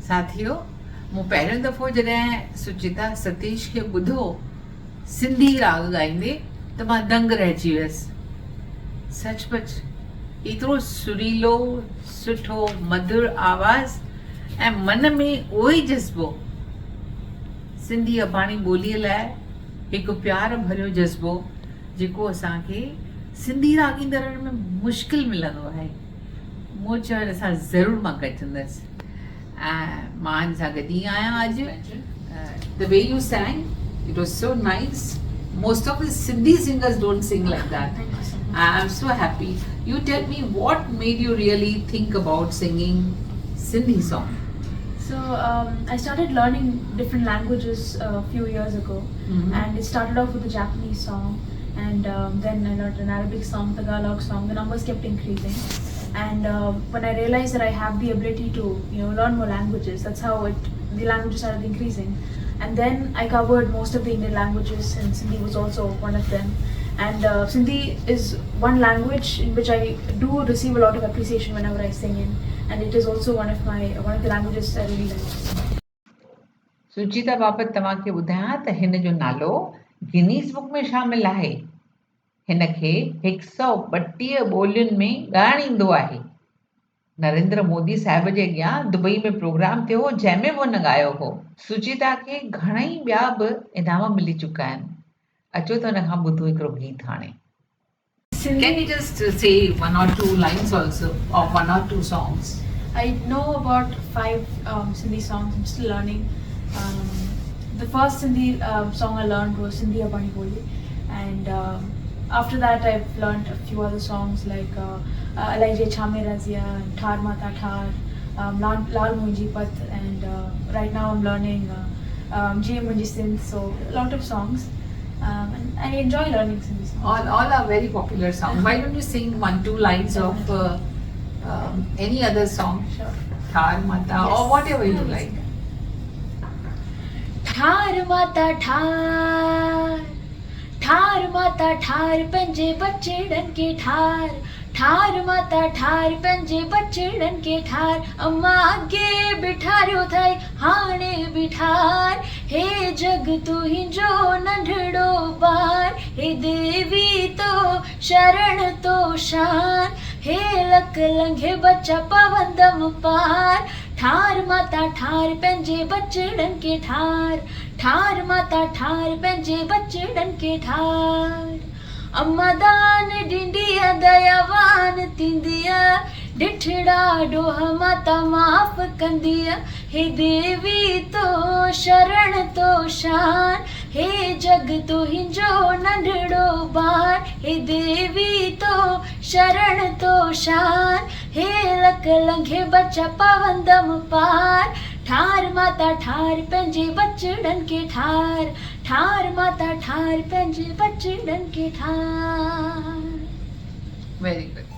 साथियो, मूं पहिरियों दफ़ो जॾहिं सुचिता सतीश खे ॿुधो सिंधी राग ॻाईंदे त मां दंग रहिजी वियसि। सचपच एतिरो सुरीलो, सुठो, मधुर आवाज़ ऐं मन में उहो ई जज़्बो। सिंधी अबाणी ॿोलीअ लाइ हिकु प्यार भरियो जज़्बो जेको असांखे सिंधी राॻींदड़नि में मुश्किल मिलंदो आहे। मूं चयो असां ज़रूरु मां गॾजंदसि ऐं मां हिन सां गॾु ई आहियां अॼु। The way you sang, it was so nice. Most of the Sindhi singers don't sing like that. I'm so happy. You tell me, what made you really think about singing Sindhi song? So I started learning different languages a few years ago, and it started off with a Japanese song, and then I learned an Arabic song, Tagalog song. The numbers kept increasing, and when I realized that I have the ability to learn more languages, that's how the languages started increasing. And then I covered most of the Indian languages, and Sindhi was also one of them. And Sindhi is one language in which I do receive a lot of appreciation whenever I sing in, and it is also one of the languages I really like. सुचिता बाबति तव्हांखे ॿुधायां त हिन जो नालो Guinness book में शामिल आहे। हिन खे 132 ॿोलियुनि में ॻाइणु ईंदो आहे। नरेंद्र मोदी साहिब जे अॻियां दुबई में प्रोग्राम थियो हो जंहिंमें वो न ॻायो हो। सुचिता खे घणई ॿिया बि इनाम मिली चुका आहिनि। अचो त हुन खां ॿुधो हिकिड़ो गीत हाणे। Can you just say one or two lines also of one or two songs? I know about 5 Sindhi songs. I'm still learning. The first Sindhi song I learned was Sindhi Abani Boli, and after that I've learned a few other songs like Alaije Chame Razia, Thar Mata Thar, Lal Munji Pat, and right now I'm learning Jee Munji Sindh. So a lot of songs, and I enjoy learning Sindhi songs. All are very popular songs. Why don't you sing 1-2 lines of any other song? Sure. Thar Mata, Yes. or whatever you like. ठार माता ठार, ठार माता ठार पंजे बचड़न के ठार, ठार माता ठार पंजे बचड़न के ठार, अम्मा आगे बिठारियो थाई हाणे बिठार, हे जग तू ही जो नंढड़ो बार, हे देवी तो शरण तो शान, हे लक लंघे बच्चा पवंदम पार, ठार माता ठार पंजे बचड़न के ठार, ठार माता ठार पंजे बचड़न के ठार, अम्मा दान ॾींदिया दयावान थींदिया, ॾिठड़ा ॾोह माता माफ़ कंदिया, हे देवी तो शरण तो शान, हे जग तो हिंजो नंढड़ो बार, हे देवी तो शरण तो शान, हे लक लंघे बच्चा पवंदम पार, ठार माता ठार पंजे बचड़न के ठार, ठार माता ठार पंजे बचड़न के ठार. Very good.